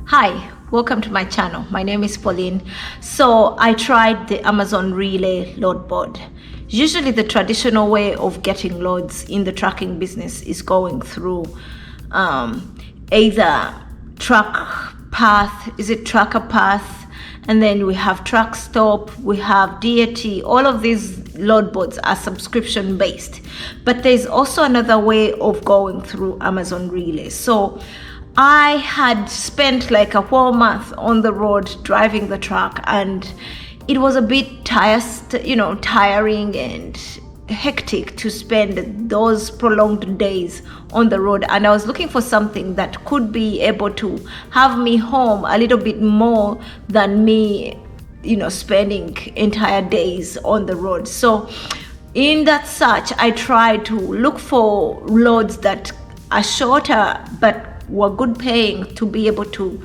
Hi, welcome to my channel. My name is Pauline. So I tried the Amazon Relay load board. Usually the traditional way of getting loads in the trucking business is going through either truck path, tracker path, and then we have truck stop, we have DAT. All of these load boards are subscription based, but there's also another way of going through Amazon Relay. So I had spent like a whole month on the road driving the truck, and it was a bit tiring and hectic to spend those prolonged days on the road. And I was looking for something that could be able to have me home a little bit more than me, spending entire days on the road. So in that search, I tried to look for loads that are shorter but were good paying to be able to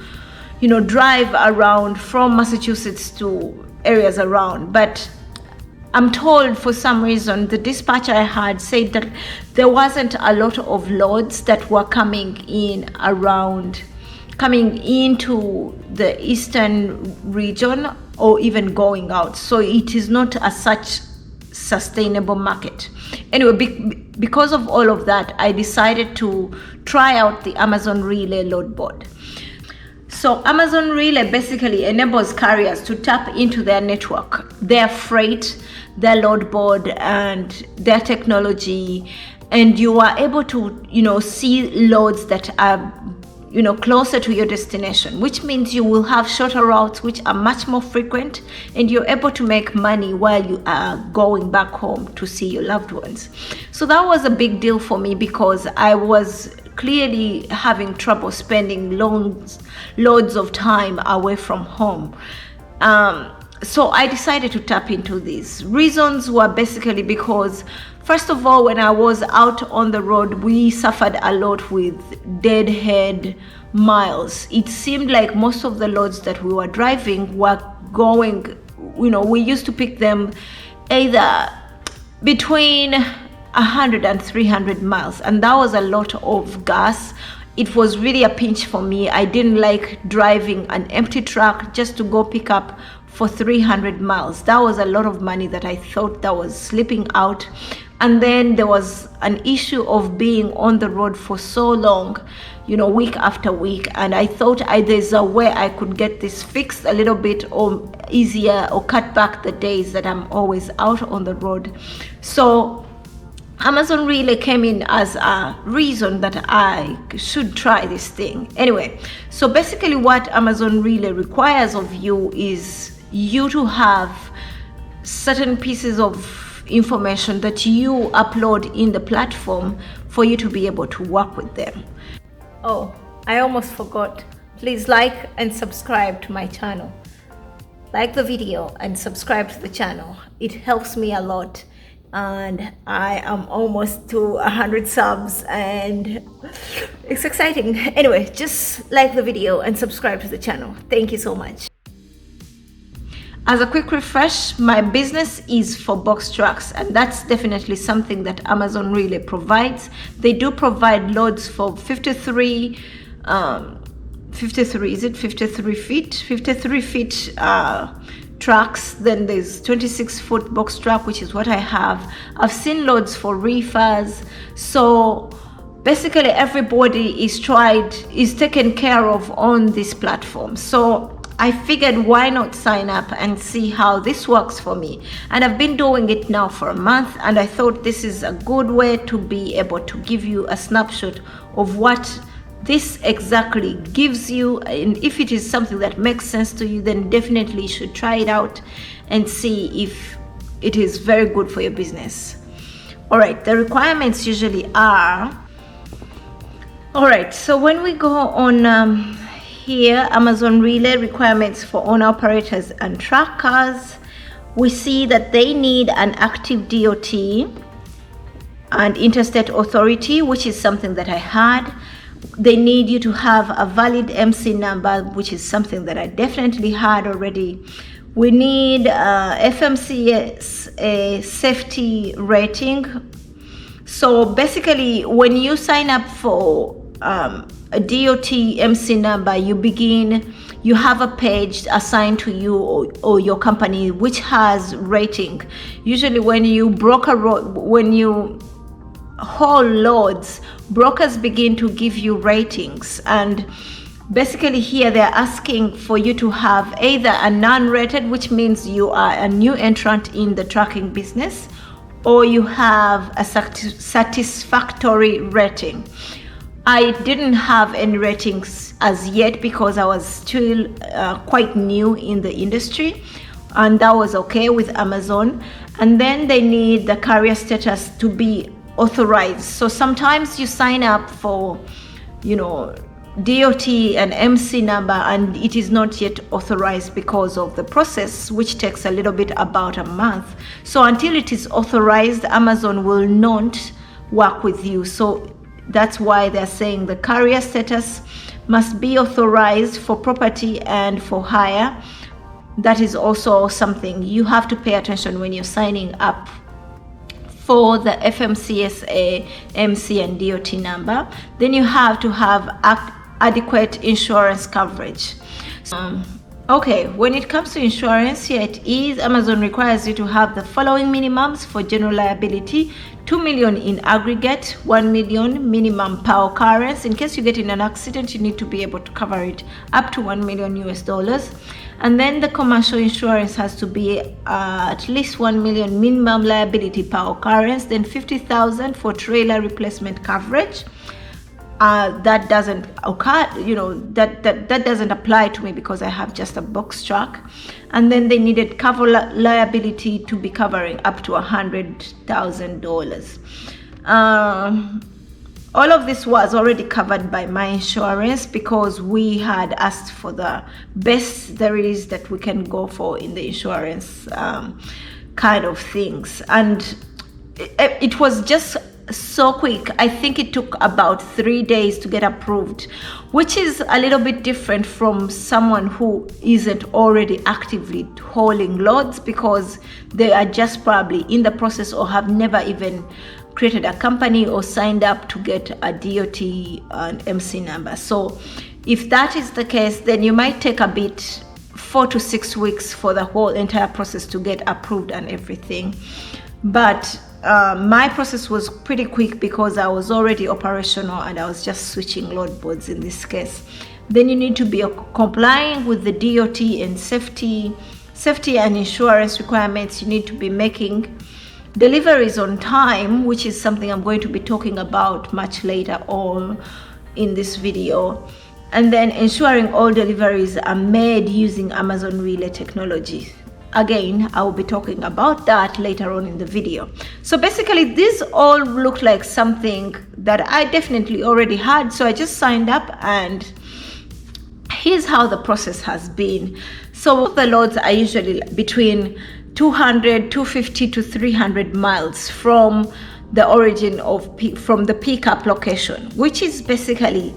drive around from Massachusetts to areas around. But I'm told for some reason the dispatcher I had said that there wasn't a lot of loads that were coming into the eastern region or even going out. So it is not as such sustainable market. Anyway, because of all of that, I decided to try out the Amazon Relay load board. So Amazon Relay basically enables carriers to tap into their network, their freight, their load board, and their technology, and you are able to see loads that are closer to your destination, which means you will have shorter routes which are much more frequent, and you're able to make money while you are going back home to see your loved ones. So that was a big deal for me because I was clearly having trouble spending loads of time away from home. So I decided to tap into these. Reasons were basically because, first of all, when I was out on the road, we suffered a lot with deadhead miles. It seemed like most of the loads that we were driving were going, we used to pick them either between 100 and 300 miles, and that was a lot of gas. It was really a pinch for me. I didn't like driving an empty truck just to go pick up for 300 miles. That was a lot of money that I thought that was slipping out. And then there was an issue of being on the road for so long, week after week. And I thought there's a way I could get this fixed a little bit or easier, or cut back the days that I'm always out on the road. So Amazon Relay came in as a reason that I should try this thing. Anyway, so basically what Amazon Relay requires of you is you to have certain pieces of information that you upload in the platform for you to be able to work with them. Oh, I almost forgot. Please like and subscribe to my channel. Like the video and subscribe to the channel. It helps me a lot. And I am almost to 100 subs and it's exciting. Anyway, just like the video and subscribe to the channel. Thank you so much. As a quick refresh, my business is for box trucks, and that's definitely something that Amazon Relay provides. They do provide loads for 53 feet trucks. Then there's 26-foot box truck, which is what I have. I've seen loads for reefers. So basically everybody is taken care of on this platform. So I figured, why not sign up and see how this works for me? And I've been doing it now for a month, and I thought this is a good way to be able to give you a snapshot of what this exactly gives you. And if it is something that makes sense to you, then definitely you should try it out and see if it is very good for your business. All right, the requirements usually are, all right, so when we go on here, Amazon Relay requirements for owner operators and trackers, we see that they need an active DOT and interstate authority, which is something that I had. They need you to have a valid MC number, which is something that I definitely had already. We need FMCS safety rating. So basically, when you sign up for a DOT MC number, you have a page assigned to you or your company which has rating. Usually when you when you haul loads, brokers begin to give you ratings, and basically here they're asking for you to have either a non-rated, which means you are a new entrant in the trucking business, or you have a satisfactory rating. I didn't have any ratings as yet because I was still quite new in the industry, and that was okay with Amazon. And then they need the carrier status to be authorized. So sometimes you sign up for, DOT and MC number, and it is not yet authorized because of the process, which takes a little bit about a month. So until it is authorized, Amazon will not work with you. So that's why they're saying the carrier status must be authorized for property and for hire. That is also something you have to pay attention when you're signing up for the FMCSA, MC, and DOT number. Then you have to have adequate insurance coverage. Okay, when it comes to insurance, here it is. Amazon requires you to have the following minimums for general liability: 2 million in aggregate, 1 million minimum per occurrence. In case you get in an accident, you need to be able to cover it up to $1 million US. And then the commercial insurance has to be at least 1 million minimum liability per occurrence, then 50,000 for trailer replacement coverage. That doesn't occur, that doesn't apply to me because I have just a box truck. And then they needed liability to be covering up to $100,000. All of this was already covered by my insurance because we had asked for the best there is that we can go for in the insurance kind of things. And it was just so quick. I think it took about 3 days to get approved, which is a little bit different from someone who isn't already actively hauling loads, because they are just probably in the process or have never even created a company or signed up to get a DOT and MC number. So if that is the case, then you might take a bit, 4 to 6 weeks for the whole entire process to get approved and everything. But my process was pretty quick because I was already operational and I was just switching load boards in this case. Then you need to be complying with the DOT and safety and insurance requirements. You need to be making deliveries on time, which is something I'm going to be talking about much later on in this video. And then ensuring all deliveries are made using Amazon Relay technology. Again, I will be talking about that later on in the video. So basically, these all look like something that I definitely already had. So I just signed up, and here's how the process has been. So the loads are usually between 200, 250 to 300 miles from the origin from the pickup location, which is basically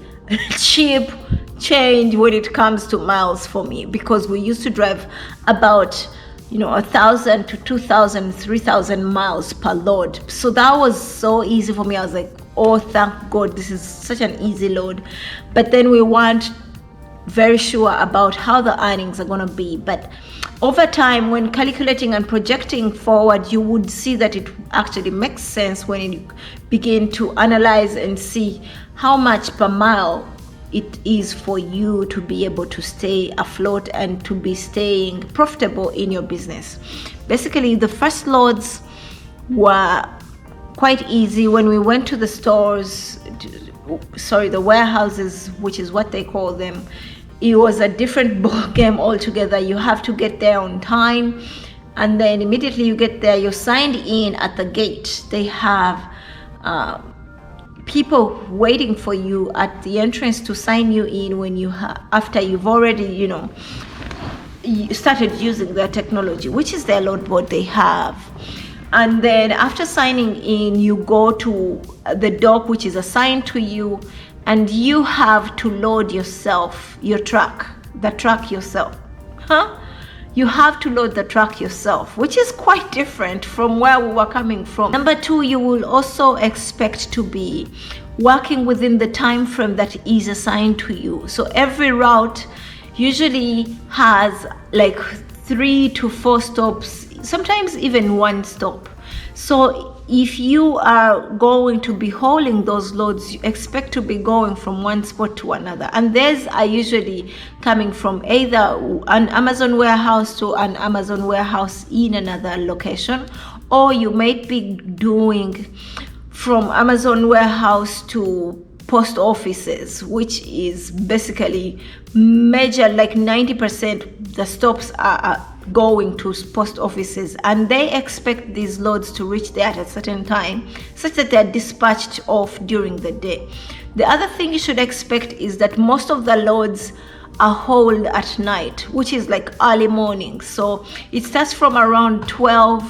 cheap change when it comes to miles for me, because we used to drive about 1,000 to 2,000, 3,000 miles per load. So that was so easy for me. I was like, oh, thank God, this is such an easy load. But then we weren't very sure about how the earnings are going to be. But over time, when calculating and projecting forward, you would see that it actually makes sense when you begin to analyze and see how much per mile it is for you to be able to stay afloat and to be staying profitable in your business. Basically, the first loads were quite easy. When we went to the stores, the warehouses, which is what they call them, it was a different ball game altogether. You have to get there on time, and then immediately you get there, you're signed in at the gate. They have people waiting for you at the entrance to sign you in when after you've already you started using their technology, which is their load board they have. And then after signing in, you go to the dock, which is assigned to you, and you have to load the truck yourself. you have to load the truck yourself, which is quite different from where we were coming from. Number two, you will also expect to be working within the time frame that is assigned to you. So every route usually has like 3 to 4 stops, sometimes even 1 stop. So if you are going to be hauling those loads, you expect to be going from one spot to another. And these are usually coming from either an Amazon warehouse to an Amazon warehouse in another location, or you might be doing from Amazon warehouse to post offices, which is basically major, like 90% the stops are going to post offices, and they expect these loads to reach there at a certain time such that they're dispatched off during the day. The other thing you should expect is that most of the loads are hauled at night, which is like early morning. So it starts from around 12,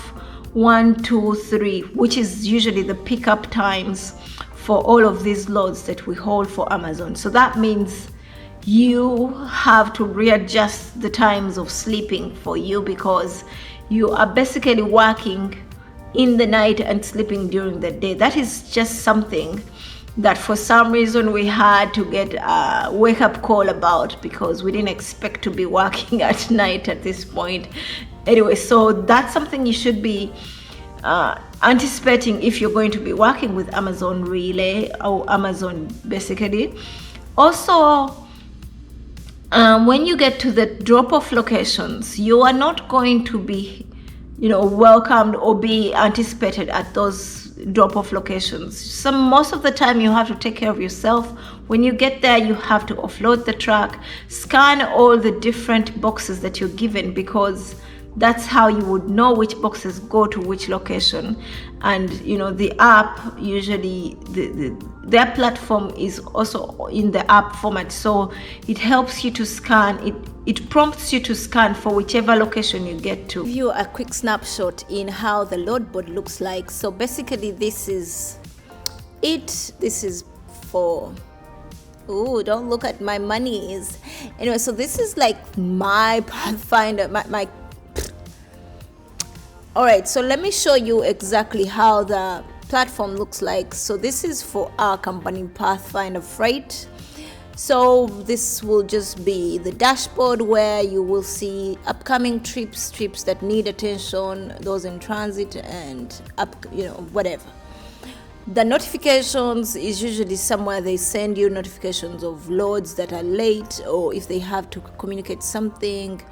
1, 2, 3, which is usually the pickup times for all of these loads that we haul for Amazon. So that means you have to readjust the times of sleeping for you, because you are basically working in the night and sleeping during the day. That is just something that for some reason we had to get a wake-up call about, because we didn't expect to be working at night at this point. Anyway, so that's something you should be anticipating if you're going to be working with Amazon Relay or Amazon basically. Also, when you get to the drop-off locations, you are not going to be, welcomed or be anticipated at those drop-off locations. So most of the time you have to take care of yourself. When you get there, you have to offload the truck, scan all the different boxes that you're given, because that's how you would know which boxes go to which location. And the app, usually their platform is also in the app format, so it helps you to scan, it prompts you to scan for whichever location you get to. Give you a quick snapshot in how the load board looks like. So basically this is it. This is for, oh, don't look at my monies. Anyway, so this is like my Pathfinder, my all right, so let me show you exactly how the platform looks like. So this is for our company, Pathfinder Freight. So this will just be the dashboard where you will see upcoming trips that need attention, those in transit, and whatever. The notifications is usually somewhere they send you notifications of loads that are late, or if they have to communicate something.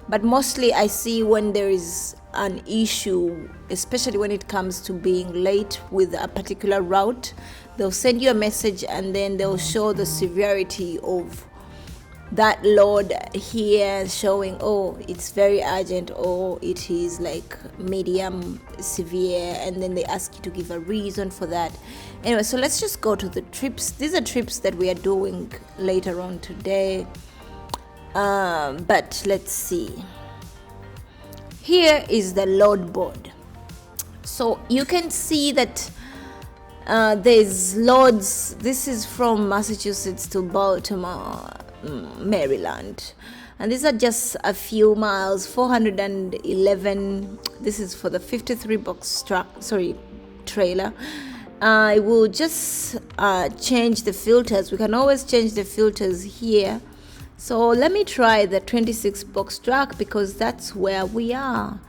But mostly I see when there is an issue, especially when it comes to being late with a particular route, they'll send you a message and then they'll show the severity of that load here, showing, oh, it's very urgent, or it is like medium severe, and then they ask you to give a reason for that. Anyway, so let's just go to the trips. These are trips that we are doing later on today. But let's see. Here is the load board. So you can see that there's loads. This is from Massachusetts to Baltimore, Maryland. And these are just a few miles, 411. This is for the 53 box trailer. I will just change the filters. We can always change the filters here. So let me try the 26 box truck, because that's where we are.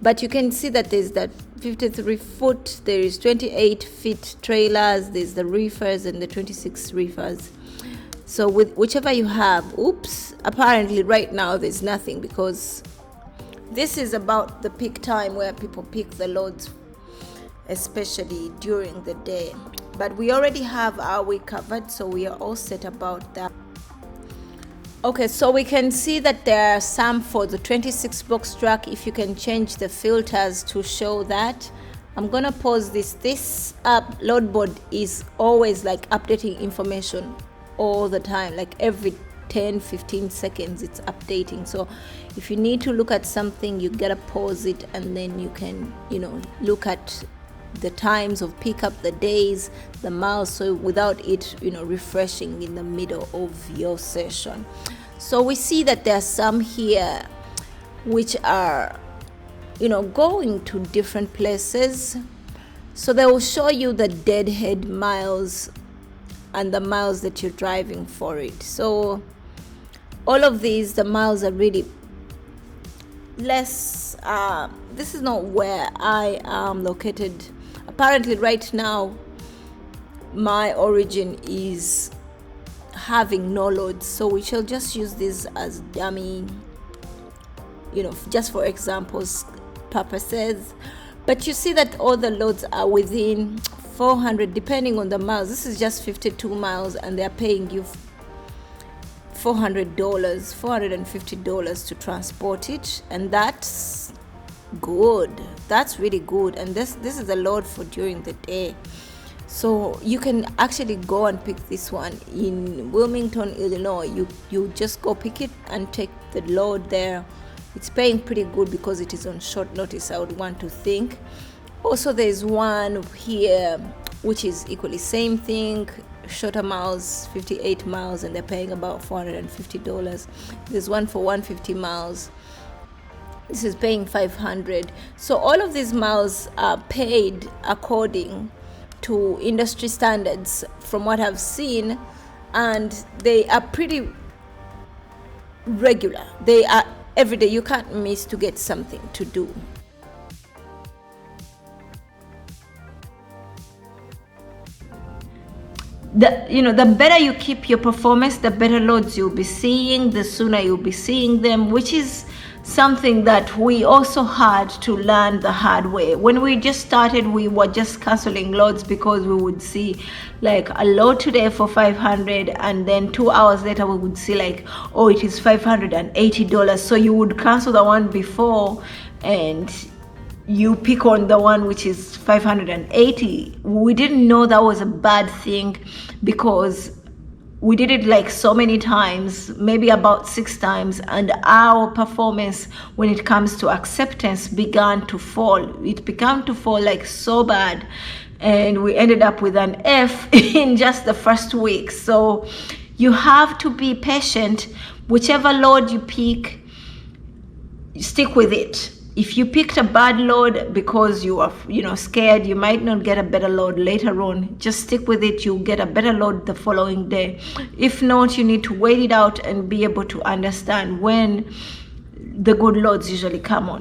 But you can see that there's that 53 foot, there is 28 feet trailers, there's the reefers and the 26 reefers. So with whichever you have, oops, apparently right now there's nothing, because this is about the peak time where people pick the loads, especially during the day. But we already have our week covered, so we are all set about that. Okay, so we can see that there are some for the 26 box truck. If you can change the filters to show that. I'm gonna pause this. This load board is always like updating information all the time, like every 10-15 seconds it's updating. So if you need to look at something, you gotta pause it, and then you can look at the times of pickup, the days, the miles, so without it refreshing in the middle of your session. So we see that there are some here which are, going to different places. So they will show you the deadhead miles and the miles that you're driving for it. So all of these, the miles are really less. This is not where I am located. Apparently right now my origin is having no loads, so we shall just use this as dummy, just for examples purposes. But you see that all the loads are within 400 depending on the miles. This is just 52 miles and they're paying you $450 to transport it, and that's good. That's really good. And this is a load for during the day. So you can actually go and pick this one in Wilmington, Illinois. You just go pick it and take the load there. It's paying pretty good because it is on short notice, I would want to think. Also, there's one here which is equally same thing, shorter miles, 58 miles, and they're paying about $450. There's one for 150 miles. This is paying $500. So all of these miles are paid according to industry standards from what I've seen, and they are pretty regular. They are every day. You can't miss to get something to do. The better you keep your performance, the better loads you'll be seeing, the sooner you'll be seeing them, which is something that we also had to learn the hard way. When we just started, we were just canceling loads because we would see like a load today for $500, and then 2 hours later we would see like, oh, it is $580. So you would cancel the one before and you pick on the one which is $580. We didn't know that was a bad thing because we did it like so many times, maybe about 6 times, and our performance when it comes to acceptance began to fall. It began to fall like so bad, and we ended up with an F in just the first week. So you have to be patient. Whichever load you pick, stick with it. If you picked a bad load because you are, scared you might not get a better load later on, just stick with it. You'll get a better load the following day. If not, you need to wait it out and be able to understand when the good loads usually come on.